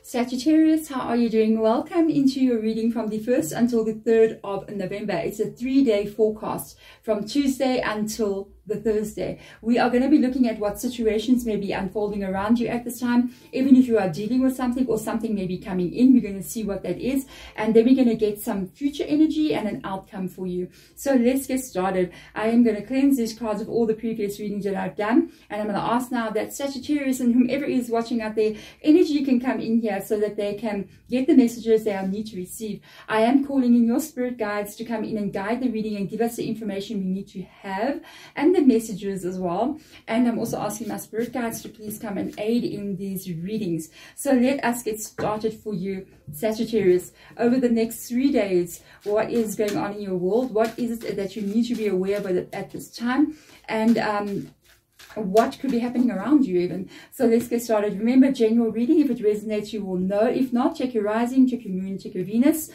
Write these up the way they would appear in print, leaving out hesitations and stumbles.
Sagittarius, how are you doing? Welcome into your reading from the 1st until the 3rd of November. It's a 3-day forecast from Tuesday until the Thursday. We are going to be looking at what situations may be unfolding around you at this time. Even if you are dealing with something or something may be coming in, we're going to see what that is. And then we're going to get some future energy and an outcome for you. So let's get started. I am going to cleanse these cards of all the previous readings that I've done. And I'm going to ask now that Sagittarius and whomever is watching out there, energy can come in here so that they can get the messages they need to receive. I am calling in your spirit guides to come in and guide the reading and give us the information we need to have and the messages as well. And I'm also asking my spirit guides to please come and aid in these readings. So let us get started for you, Sagittarius. Over the next 3 days, what is going on in your world? What is it that you need to be aware of at this time? And what could be happening around you even. So let's get started. Remember, general reading, if it resonates you will know. If not, check your rising, check your moon, check your Venus.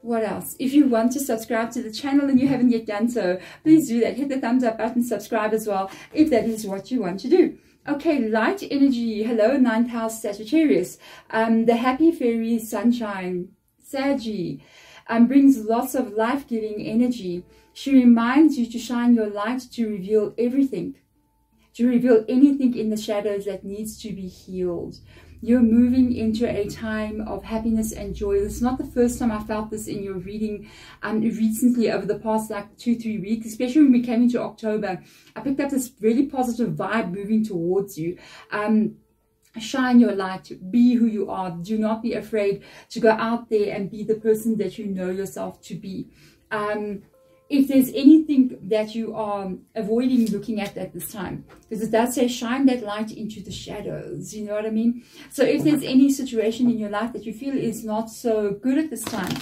What else? If you want to subscribe to the channel and you haven't yet done so, please do that. Hit the thumbs up button, subscribe as well, if that is what you want to do. Okay, light energy. Hello, 9th house Sagittarius. The happy fairy sunshine, Saggy, brings lots of life-giving energy. She reminds you to shine your light, to reveal everything, to reveal anything in the shadows that needs to be healed. You're moving into a time of happiness and joy. It's not the first time I felt this in your reading recently over the past like 2-3 weeks, especially when we came into October. I picked up this really positive vibe moving towards you. Shine your light, be who you are. Do not be afraid to go out there and be the person that you know yourself to be. If there's anything that you are avoiding looking at this time, because it does say shine that light into the shadows, you know what I mean? So if there's any situation in your life that you feel is not so good at this time,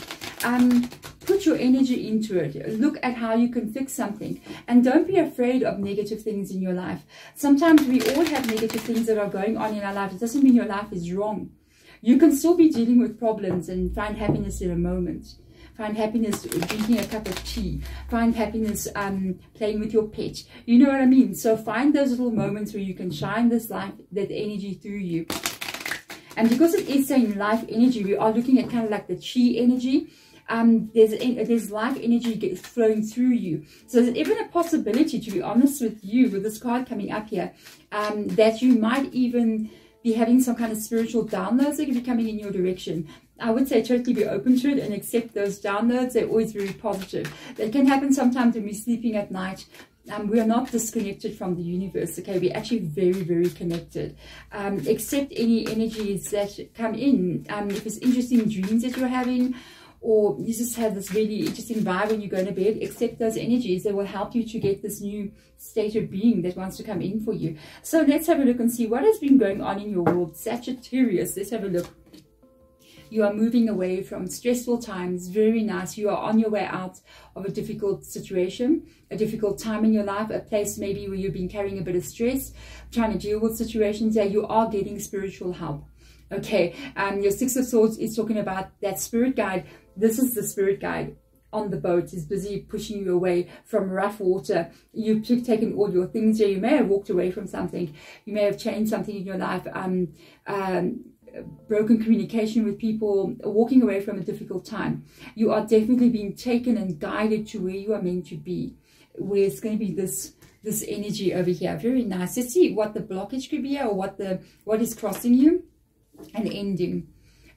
put your energy into it. Look at how you can fix something, and don't be afraid of negative things in your life. Sometimes we all have negative things that are going on in our life. It doesn't mean your life is wrong. You can still be dealing with problems and find happiness in a moment. Find happiness drinking a cup of tea. Find happiness playing with your pet. You know what I mean? So find those little moments where you can shine this light, that energy through you. And because it is saying life energy, we are looking at kind of like the chi energy. There's life energy flowing through you. So there's even a possibility, to be honest with you, with this card coming up here, that you might even be having some kind of spiritual downloads that could be coming in your direction. I would say totally be open to it and accept those downloads. They're always very positive. That can happen sometimes when we're sleeping at night. We are not disconnected from the universe, okay? We're actually very, very connected. Accept any energies that come in. If it's interesting dreams that you're having, or you just have this really interesting vibe when you go to bed, accept those energies. They will help you to get this new state of being that wants to come in for you. So let's have a look and see what has been going on in your world. Sagittarius, let's have a look. You are moving away from stressful times. Very nice. You are on your way out of a difficult situation, a difficult time in your life, a place maybe where you've been carrying a bit of stress, trying to deal with situations there. You are getting spiritual help. Okay, your 6 of Swords is talking about that spirit guide. This is the spirit guide on the boat. Is busy pushing you away from rough water. You've taken all your things there. You may have walked away from something. You may have changed something in your life. Broken communication with people, walking away from a difficult time. You are definitely being taken and guided to where you are meant to be, where it's going to be this energy over here. Very nice. Let's see what the blockage could be, or what is crossing you. An ending.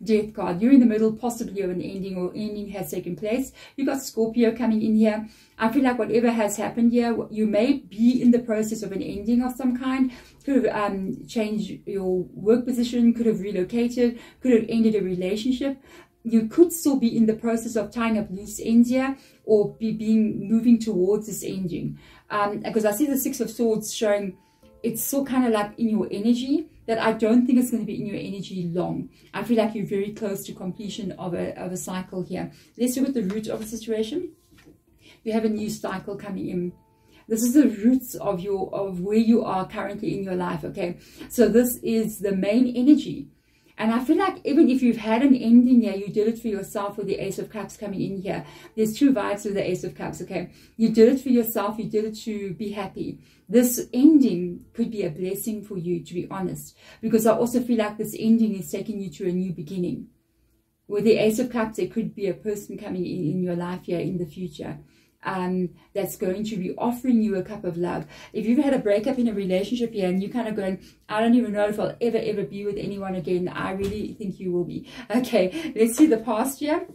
Death card. You're in the middle possibly of an ending, or ending has taken place. You've got Scorpio coming in here. I feel like whatever has happened here, you may be in the process of an ending of some kind. Could have changed your work position, could have relocated, could have ended a relationship. You could still be in the process of tying up loose ends here, or moving towards this ending. Because I see the 6 of Swords showing it's still kind of like in your energy, that I don't think it's going to be in your energy long. I feel like you're very close to completion of a cycle here. Let's look at the root of the situation. You have a new cycle coming in. This is the roots of where you are currently in your life, okay? So this is the main energy. And I feel like even if you've had an ending here, you did it for yourself with the Ace of Cups coming in here. There's two vibes with the Ace of Cups, okay? You did it for yourself. You did it to be happy. This ending could be a blessing for you, to be honest, because I also feel like this ending is taking you to a new beginning. With the Ace of Cups, there could be a person coming in your life here in the future. That's going to be offering you a cup of love. If you've had a breakup in a relationship here and you're kind of going, I don't even know if I'll ever be with anyone again, I really think you will be. Okay, let's see the past year.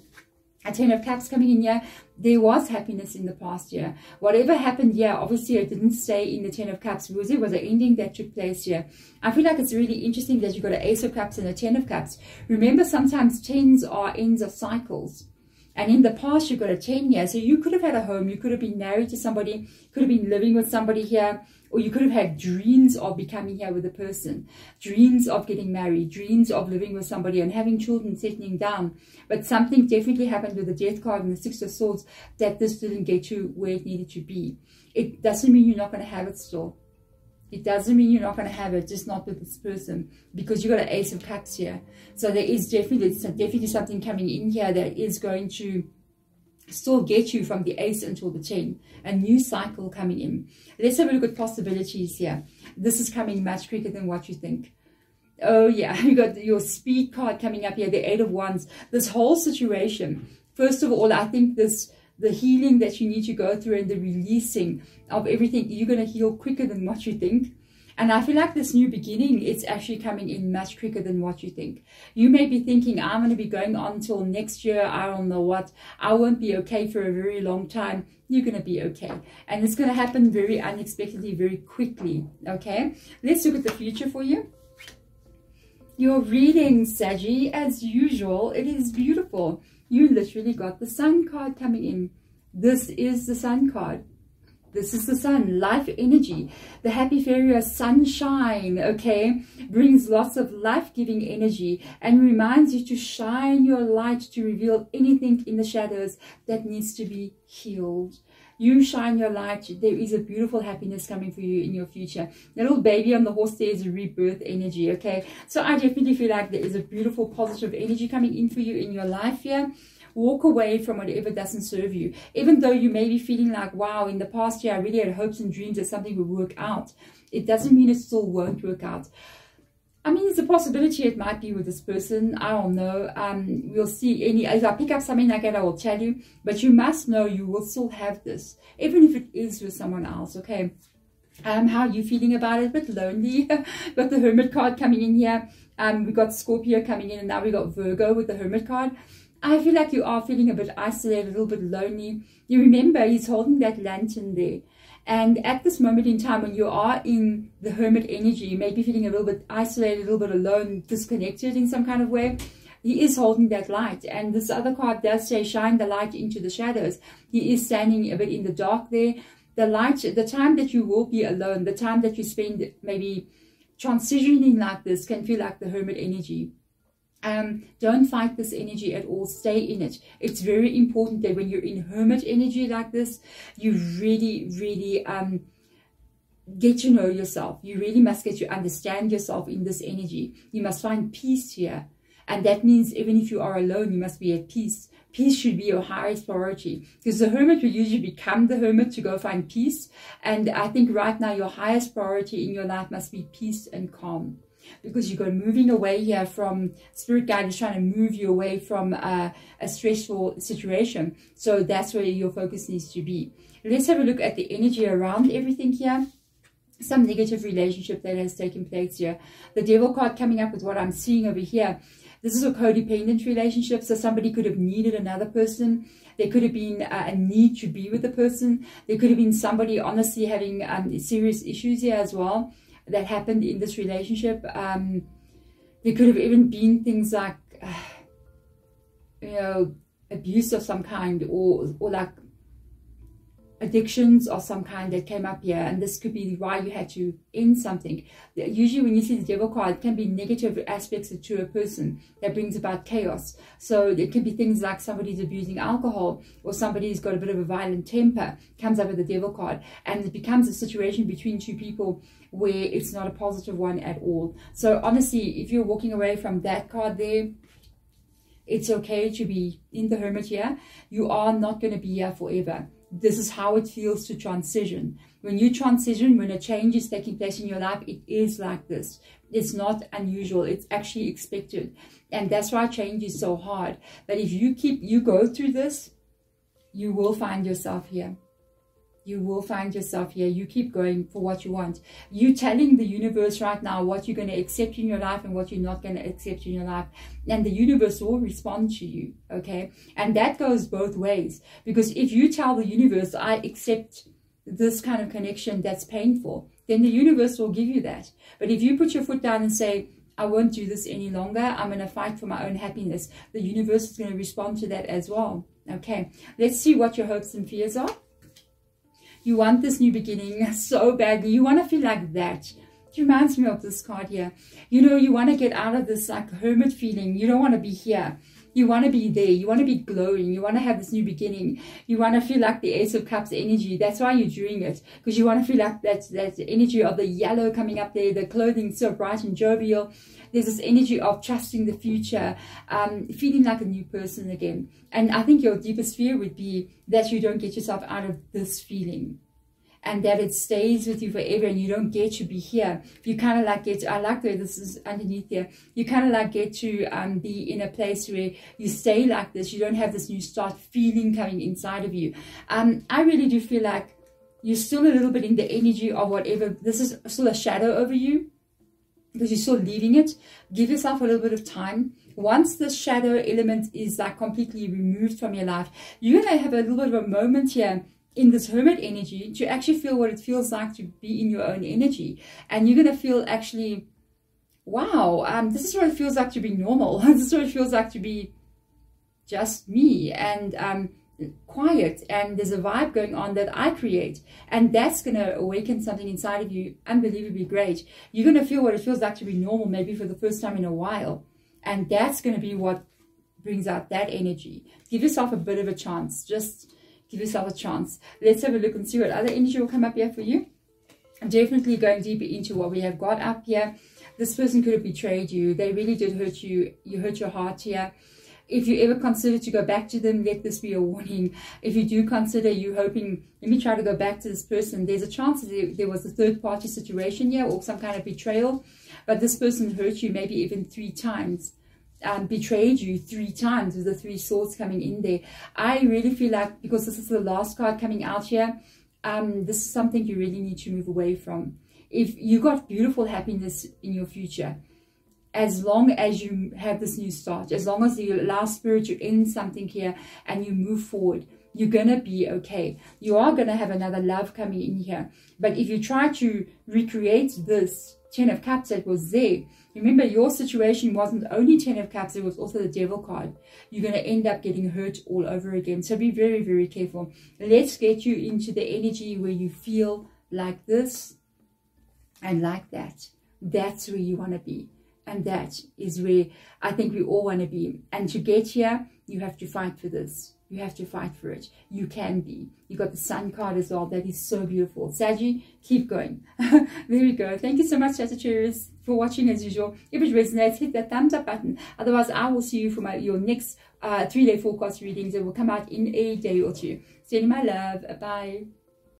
A 10 of Cups coming in here. There was happiness in the past year. Whatever happened here, obviously it didn't stay in the 10 of Cups because it was an ending that took place here. I feel like it's really interesting that you've got an Ace of Cups and a 10 of Cups. Remember, sometimes 10s are ends of cycles. And in the past, you've got a 10 here. So you could have had a home. You could have been married to somebody. Could have been living with somebody here. Or you could have had dreams of becoming here with a person. Dreams of getting married. Dreams of living with somebody and having children, settling down. But something definitely happened with the Death card and the Six of Swords that this didn't get you where it needed to be. It doesn't mean you're not going to have it still. It doesn't mean you're not going to have it, just not with this person, because you got an Ace of Cups here. So there is definitely something coming in here that is going to still get you from the Ace until the 10. A new cycle coming in. Let's have a look at possibilities here. This is coming much quicker than what you think. Oh yeah, you got your Speed card coming up here, the 8 of Wands. This whole situation, first of all, I think the healing that you need to go through and the releasing of everything, you're going to heal quicker than what you think. And I feel like this new beginning, it's actually coming in much quicker than what you think. You may be thinking, I'm going to be going on until next year. I don't know what. I won't be okay for a very long time. You're going to be okay. And it's going to happen very unexpectedly, very quickly. Okay? Let's look at the future for you. Your reading, Saggy, as usual, it is beautiful. You literally got the Sun card coming in. This is the Sun card. This is the Sun, life energy. The Happy Fairy, sunshine, okay, brings lots of life-giving energy and reminds you to shine your light to reveal anything in the shadows that needs to be healed. You shine your light. There is a beautiful happiness coming for you in your future. The little baby on the horse there is a rebirth energy, okay? So I definitely feel like there is a beautiful positive energy coming in for you in your life here. Walk away from whatever doesn't serve you. Even though you may be feeling like, wow, in the past year I really had hopes and dreams that something would work out. It doesn't mean it still won't work out. I mean, it's a possibility it might be with this person. I don't know. We'll see. If I pick up something like that, I will tell you. But you must know you will still have this, even if it is with someone else, okay? How are you feeling about it? A bit lonely. Got the Hermit card coming in here. We got Scorpio coming in, and now we got Virgo with the Hermit card. I feel like you are feeling a bit isolated, a little bit lonely. You remember, he's holding that lantern there. And at this moment in time, when you are in the Hermit energy, you may be feeling a little bit isolated, a little bit alone, disconnected in some kind of way. He is holding that light. And this other card does say, shine the light into the shadows. He is standing a bit in the dark there. The light, the time that you will be alone, the time that you spend maybe transitioning like this can feel like the Hermit energy. Don't fight this energy at all. Stay in it. It's very important that when you're in Hermit energy like this, you really get to know yourself. You really must get to understand yourself in this energy. You must find peace here. And that means even if you are alone, you must be at peace. Peace should be your highest priority, because the Hermit will usually become the Hermit to go find peace. And I think right now your highest priority in your life must be peace and calm. Because you're moving away here from, Spirit Guide is trying to move you away from a stressful situation. So that's where your focus needs to be. Let's have a look at the energy around everything here. Some negative relationship that has taken place here. The Devil card coming up with what I'm seeing over here. This is a codependent relationship. So somebody could have needed another person. There could have been a need to be with the person. There could have been somebody honestly having serious issues here as well that happened in this relationship. There could have even been things like, you know, abuse of some kind, or like addictions of some kind that came up here, and this could be why you had to end something. Usually when you see the devil card, it can be negative aspects to a person that brings about chaos. So it can be things like somebody's abusing alcohol, or somebody's got a bit of a violent temper, comes up with the devil card, and it becomes a situation between two people where it's not a positive one at all. So honestly, if you're walking away from that card there, it's okay to be in the Hermit here. You are not going to be here forever. This is how it feels to transition. When you transition, when a change is taking place in your life, it is like this. It's not unusual. It's actually expected. And that's why change is so hard. But if you go through this, you will find yourself here. You will find yourself here. You keep going for what you want. You telling the universe right now what you're going to accept in your life and what you're not going to accept in your life. And the universe will respond to you, okay? And that goes both ways. Because if you tell the universe, I accept this kind of connection that's painful, then the universe will give you that. But if you put your foot down and say, I won't do this any longer, I'm going to fight for my own happiness, the universe is going to respond to that as well, okay? Let's see what your hopes and fears are. You want this new beginning so badly. You want to feel like that. It reminds me of this card here. You know, you want to get out of this like hermit feeling. You don't want to be here. You want to be there. You want to be glowing. You want to have this new beginning. You want to feel like the Ace of Cups energy. That's why you're doing it. Because you want to feel like that energy of the yellow coming up there. The clothing so bright and jovial. There's this energy of trusting the future. Feeling like a new person again. And I think your deepest fear would be that you don't get yourself out of this feeling. And that it stays with you forever and you don't get to be here. You kind of like get to, I like the way this is underneath here. You kind of like get to be in a place where you stay like this. You don't have this new start feeling coming inside of you. I really do feel like you're still a little bit in the energy of whatever. This is still a shadow over you because you're still leaving it. Give yourself a little bit of time. Once the shadow element is like completely removed from your life, you're going to have a little bit of a moment here in this hermit energy to actually feel what it feels like to be in your own energy. And you're going to feel actually, wow, this is what it feels like to be normal. This is what it feels like to be just me and quiet. And there's a vibe going on that I create. And that's going to awaken something inside of you unbelievably great. You're going to feel what it feels like to be normal, maybe for the first time in a while. And that's going to be what brings out that energy. Give yourself a bit of a chance. Just give yourself a chance. Let's have a look and see what other energy will come up here for you. I'm definitely going deeper into what we have got up here. This person could have betrayed you. They really did hurt you. You hurt your heart here. If you ever consider to go back to them, let this be a warning. If you do consider you hoping, let me try to go back to this person, there's a chance that there was a third party situation here or some kind of betrayal. But this person hurt you maybe even 3 times. Betrayed you 3 times with the 3 swords coming in there. I really feel like, because this is the last card coming out here, this is something you really need to move away from. If you got beautiful happiness in your future, as long as you have this new start, as long as you allow spirit to end something here and you move forward, you're going to be okay. You are going to have another love coming in here. But if you try to recreate this 10 of Cups that was there, remember your situation wasn't only 10 of Cups, it was also the Devil card. You're going to end up getting hurt all over again. So be very, very careful. Let's get you into the energy where you feel like this and like that. That's where you want to be. And that is where I think we all want to be. And to get here, you have to fight for this. You have to fight for it. You can be. You got the Sun card as well. That is so beautiful. Saggy, keep going. There we go. Thank you so much, Sagittarius, for watching as usual. If it resonates, hit that thumbs up button. Otherwise, I will see you for your next 3-day forecast readings that will come out in a day or 2. Sending my love. Bye.